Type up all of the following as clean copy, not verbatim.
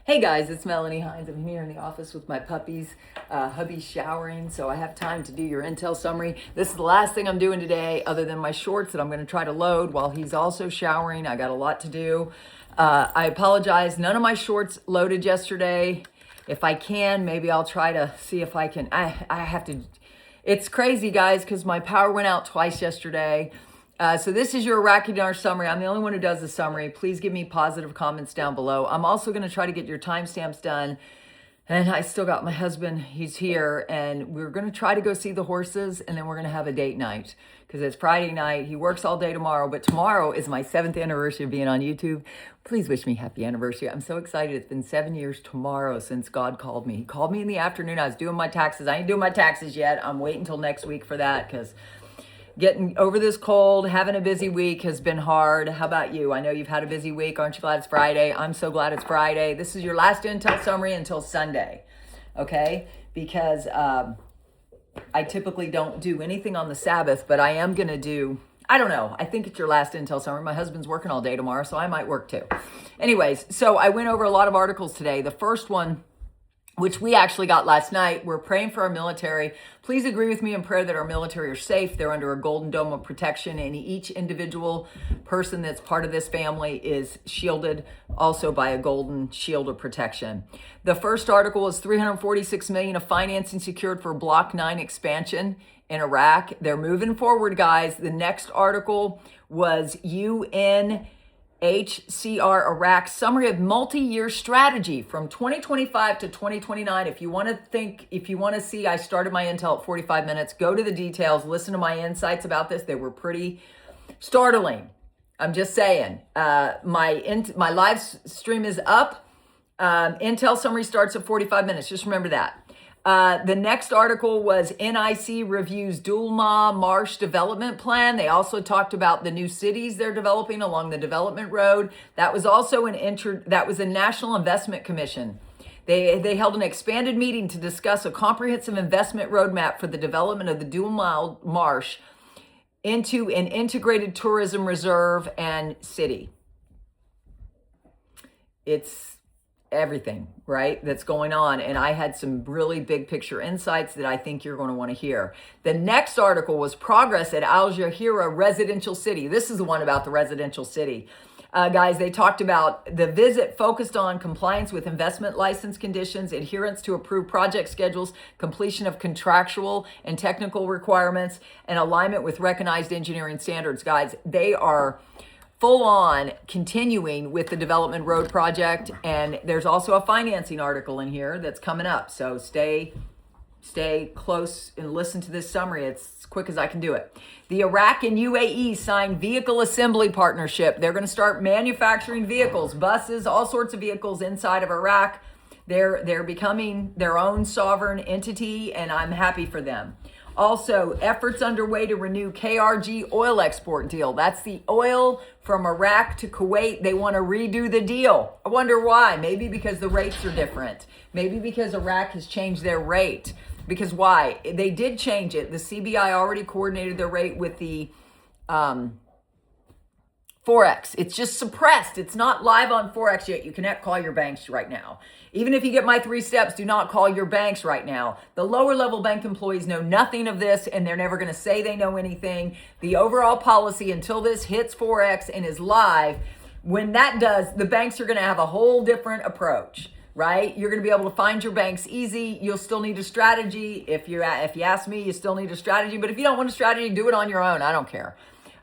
Hey guys, it's Melanie Hines. I'm here in the office with my puppies. Hubby's showering, so I have time to do your intel summary. This is the last thing I'm doing today other than my shorts that I'm going to try to load while he's also showering. I got a lot to do. I apologize. None of my shorts loaded yesterday. If I can, maybe I'll try to see if I can. I have to. It's crazy, guys, because my power went out twice yesterday. So this is your Iraqi Dinar summary. I'm the only one who does the summary. Please give me positive comments down below. I'm also going to try to get your timestamps done. And I still got my husband. He's here. And we're going to try to go see the horses. And then we're going to have a date night. Because it's Friday night. He works all day tomorrow. But tomorrow is my 7th anniversary of being on YouTube. Please wish me happy anniversary. I'm so excited. It's been 7 years tomorrow since God called me. He called me in the afternoon. I was doing my taxes. I ain't doing my taxes yet. I'm waiting until next week for that because getting over this cold, having a busy week has been hard. How about you? I know you've had a busy week. Aren't you glad it's Friday? I'm so glad it's Friday. This is your last intel summary until Sunday, okay? Because I typically don't do anything on the Sabbath, but I am going to do, I don't know. I think it's your last intel summary. My husband's working all day tomorrow, so I might work too. Anyways, so I went over a lot of articles today. The first one, which we actually got last night. We're praying for our military. Please agree with me in prayer that our military are safe. They're under a golden dome of protection, and each individual person that's part of this family is shielded also by a golden shield of protection. The first article is $346 million of financing secured for Block 9 expansion in Iraq. They're moving forward, guys. The next article was UNHCR Iraq summary of multi-year strategy from 2025 to 2029. If you want to see, I started my intel at 45 minutes. Go to the details, listen to my insights about this. They were pretty startling. I'm just saying. My live stream is up. Intel summary starts at 45 minutes. Just remember that. The next article was NIC reviews Dulma Marsh development plan. They also talked about the new cities they're developing along the development road. That was also that was a National Investment Commission. They held an expanded meeting to discuss a comprehensive investment roadmap for the development of the Dulma Marsh into an integrated tourism reserve and city. It's everything, right, that's going on. And I had some really big picture insights that I think you're going to want to hear. The next article was progress at Al Jazeera residential city. This is the one about the residential city. Guys, they talked about the visit focused on compliance with investment license conditions, adherence to approved project schedules, completion of contractual and technical requirements, and alignment with recognized engineering standards. Guys, they are full on continuing with the development road project. And there's also a financing article in here that's coming up. So stay close and listen to this summary. It's as quick as I can do it. The Iraq and UAE signed vehicle assembly partnership. They're going to start manufacturing vehicles, buses, all sorts of vehicles inside of Iraq. They're becoming their own sovereign entity, and I'm happy for them. Also, efforts underway to renew KRG oil export deal. That's the oil from Iraq to Kuwait. They want to redo the deal. I wonder why. Maybe because the rates are different. Maybe because Iraq has changed their rate. Because why? They did change it. The CBI already coordinated their rate with the Forex. It's just suppressed. It's not live on Forex yet. You cannot call your banks right now. Even if you get my 3 steps, do not call your banks right now. The lower level bank employees know nothing of this, and they're never going to say they know anything. The overall policy until this hits Forex and is live, when that does, the banks are going to have a whole different approach, right? You're going to be able to find your banks easy. You'll still need a strategy. If you ask me, you still need a strategy. But if you don't want a strategy, do it on your own. I don't care.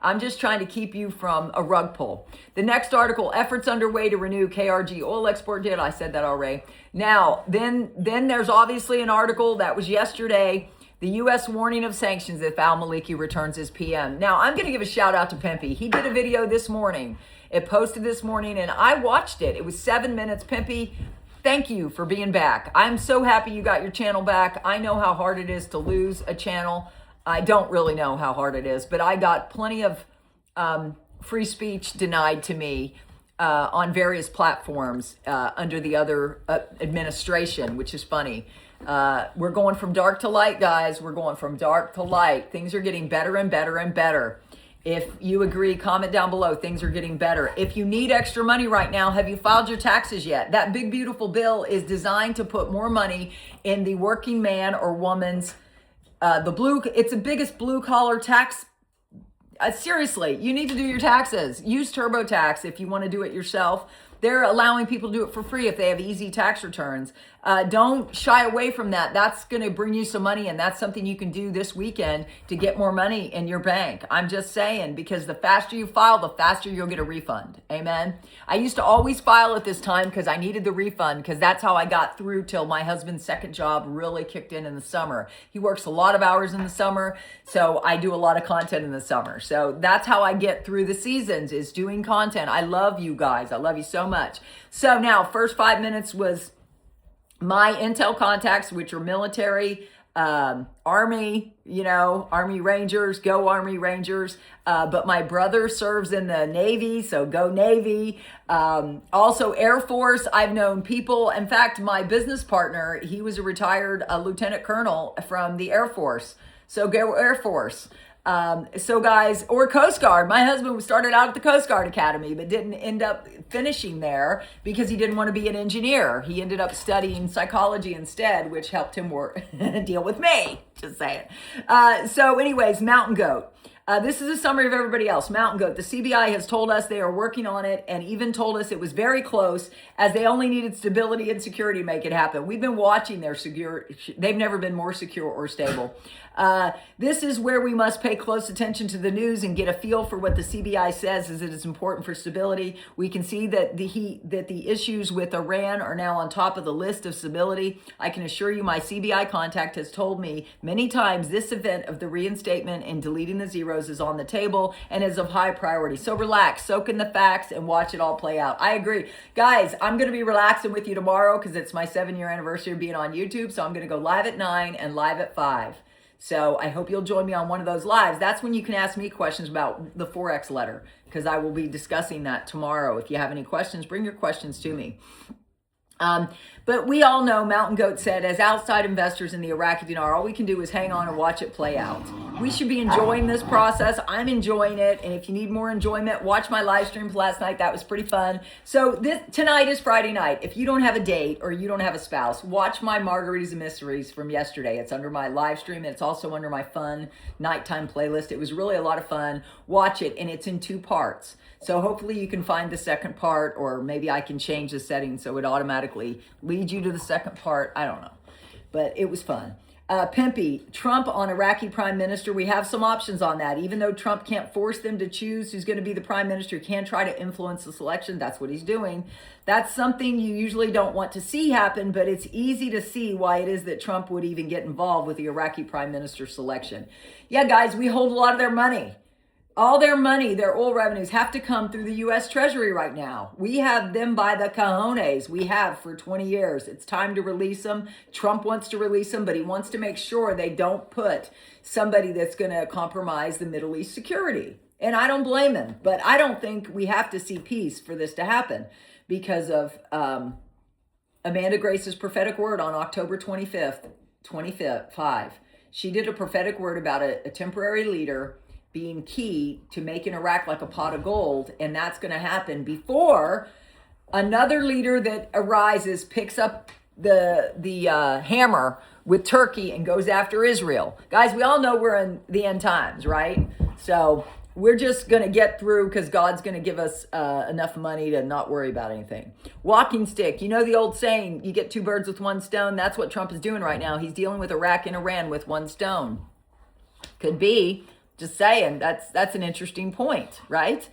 I'm just trying to keep you from a rug pull. The next article, efforts underway to renew KRG oil export deal. I said that already. Now, then there's obviously an article that was yesterday, the U.S. warning of sanctions if al-Maliki returns as PM. Now, I'm going to give a shout out to Pimpy. He did a video this morning. It posted this morning, and I watched it. It was 7 minutes. Pimpy, thank you for being back. I'm so happy you got your channel back. I know how hard it is to lose a channel. I don't really know how hard it is, but I got plenty of free speech denied to me on various platforms under the other administration, which is funny. We're going from dark to light, guys. We're going from dark to light. Things are getting better and better and better. If you agree, comment down below. Things are getting better. If you need extra money right now, have you filed your taxes yet? That big, beautiful bill is designed to put more money in the working man or woman's, it's the biggest blue collar tax. Seriously, you need to do your taxes. Use TurboTax if you want to do it yourself. They're allowing people to do it for free if they have easy tax returns. Don't shy away from that. That's going to bring you some money, and that's something you can do this weekend to get more money in your bank. I'm just saying, because the faster you file, the faster you'll get a refund. Amen. I used to always file at this time because I needed the refund, because that's how I got through till my husband's second job really kicked in the summer. He works a lot of hours in the summer, so I do a lot of content in the summer. So that's how I get through the seasons, is doing content. I love you guys. I love you so much. So now, first 5 minutes was my intel contacts, which are military, Army, Army Rangers, go Army Rangers. But my brother serves in the Navy, so go Navy. Also Air Force, I've known people. In fact, my business partner, he was a retired lieutenant colonel from the Air Force. So go Air Force. So guys, or Coast Guard. My husband started out at the Coast Guard Academy, but didn't end up finishing there because he didn't want to be an engineer. He ended up studying psychology instead, which helped him deal with me. Just saying. So anyways, Mountain Goat. This is a summary of everybody else. Mountain Goat, the CBI has told us they are working on it, and even told us it was very close, as they only needed stability and security to make it happen. We've been watching their security. They've never been more secure or stable. This is where we must pay close attention to the news and get a feel for what the CBI says, as it is important for stability. We can see that the issues with Iran are now on top of the list of stability. I can assure you my CBI contact has told me many times this event of the reinstatement and deleting the zeros is on the table and is of high priority. So relax, soak in the facts, and watch it all play out. I agree. Guys, I'm going to be relaxing with you tomorrow because it's my 7-year anniversary of being on YouTube. So I'm going to go live at 9 and live at 5. So I hope you'll join me on one of those lives. That's when you can ask me questions about the Forex letter, because I will be discussing that tomorrow. If you have any questions, bring your questions to me. But we all know, Mountain Goat said, as outside investors in the Iraqi Dinar, all we can do is hang on and watch it play out. We should be enjoying this process. I'm enjoying it. And if you need more enjoyment, watch my live streams last night. That was pretty fun. So tonight is Friday night. If you don't have a date or you don't have a spouse, watch my Margaritas and Mysteries from yesterday. It's under my live stream. And it's also under my fun nighttime playlist. It was really a lot of fun. Watch it. And it's in 2 parts. So hopefully you can find the second part, or maybe I can change the settings so it automatically leads you to the second part. I don't know, but it was fun. Pimpy, Trump on Iraqi prime minister. We have some options on that. Even though Trump can't force them to choose who's going to be the prime minister, he can try to influence the selection. That's what he's doing. That's something you usually don't want to see happen, but it's easy to see why it is that Trump would even get involved with the Iraqi prime minister selection. Yeah, guys, we hold a lot of their money. All their money, their oil revenues have to come through the U.S. Treasury right now. We have them by the cojones. We have for 20 years. It's time to release them. Trump wants to release them, but he wants to make sure they don't put somebody that's going to compromise the Middle East security. And I don't blame him, but I don't think we have to see peace for this to happen because of Amanda Grace's prophetic word on October 25. She did a prophetic word about a temporary leader being key to making Iraq like a pot of gold. And that's going to happen before another leader that arises picks up the hammer with Turkey and goes after Israel. Guys, we all know we're in the end times, right? So we're just going to get through because God's going to give us enough money to not worry about anything. Walking stick. You know the old saying, you get 2 birds with 1 stone. That's what Trump is doing right now. He's dealing with Iraq and Iran with 1 stone. Could be. Just saying, that's an interesting point, right?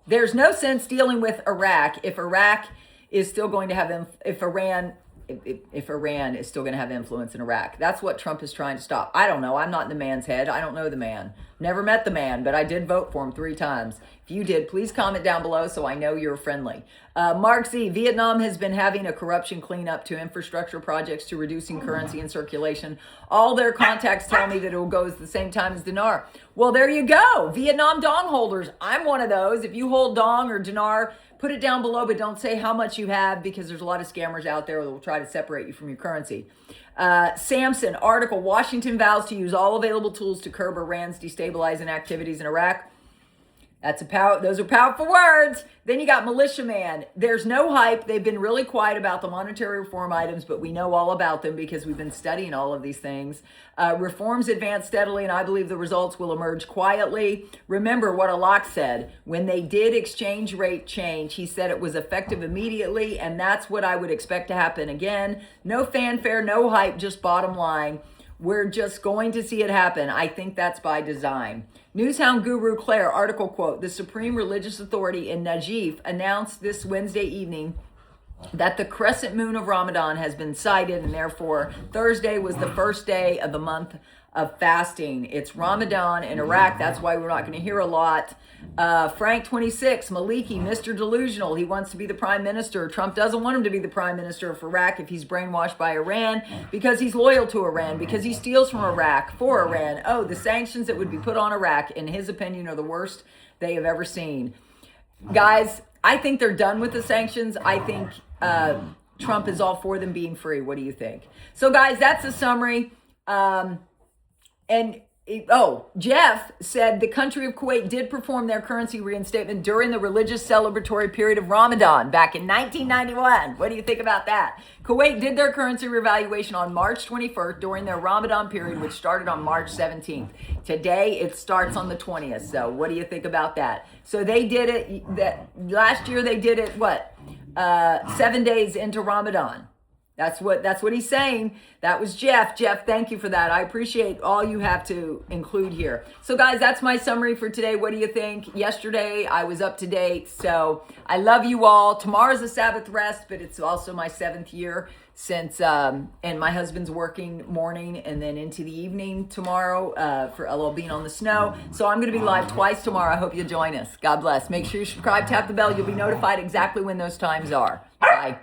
There's no sense dealing with Iraq if Iraq is still going to have, if Iran is still going to have influence in Iraq. That's what Trump is trying to stop. I don't know. I'm not in the man's head. I don't know the man. Never met the man, but I did vote for him 3 times. If you did, please comment down below so I know you're friendly. Mark Z, Vietnam has been having a corruption cleanup to infrastructure projects to reducing currency in circulation. All their contacts tell me that it will go at the same time as dinar. Well, there you go. Vietnam dong holders. I'm one of those. If you hold dong or dinar, put it down below, but don't say how much you have because there's a lot of scammers out there that will try to separate you from your currency. Samson article, Washington vows to use all available tools to curb Iran's destabilizing activities in Iraq. Those are powerful words. Then you got militiaman. There's no hype. They've been really quiet about the monetary reform items, but we know all about them because we've been studying all of these things. Reforms advance steadily, and I believe the results will emerge quietly. Remember what Alak said. When they did exchange rate change, he said it was effective immediately, and that's what I would expect to happen again. No fanfare, no hype, just bottom line. We're just going to see it happen. I think that's by design. Newshound guru Claire, article quote, the supreme religious authority in Najaf announced this Wednesday evening that the crescent moon of Ramadan has been sighted, and therefore Thursday was the first day of the month of fasting. It's Ramadan in Iraq. That's why we're not going to hear a lot. Frank 26, Maliki, Mr. Delusional. He wants to be the prime minister. Trump doesn't want him to be the prime minister of Iraq if he's brainwashed by Iran, because he's loyal to Iran, because he steals from Iraq for Iran. Oh, the sanctions that would be put on Iraq, in his opinion, are the worst they have ever seen. Guys, I think they're done with the sanctions. I think Trump is all for them being free. What do you think? So, guys, that's the summary. Jeff said the country of Kuwait did perform their currency reinstatement during the religious celebratory period of Ramadan back in 1991. What do you think about that? Kuwait did their currency revaluation on March 21st during their Ramadan period, which started on March 17th. Today, it starts on the 20th. So what do you think about that? So they did it, last year they did it, 7 days into Ramadan. That's what he's saying. That was Jeff. Jeff, thank you for that. I appreciate all you have to include here. So guys, that's my summary for today. What do you think? Yesterday, I was up to date. So I love you all. Tomorrow's a Sabbath rest, but it's also my 7th year since, and my husband's working morning and then into the evening tomorrow for LL being on the snow. So I'm going to be live twice tomorrow. I hope you'll join us. God bless. Make sure you subscribe, tap the bell. You'll be notified exactly when those times are. Bye.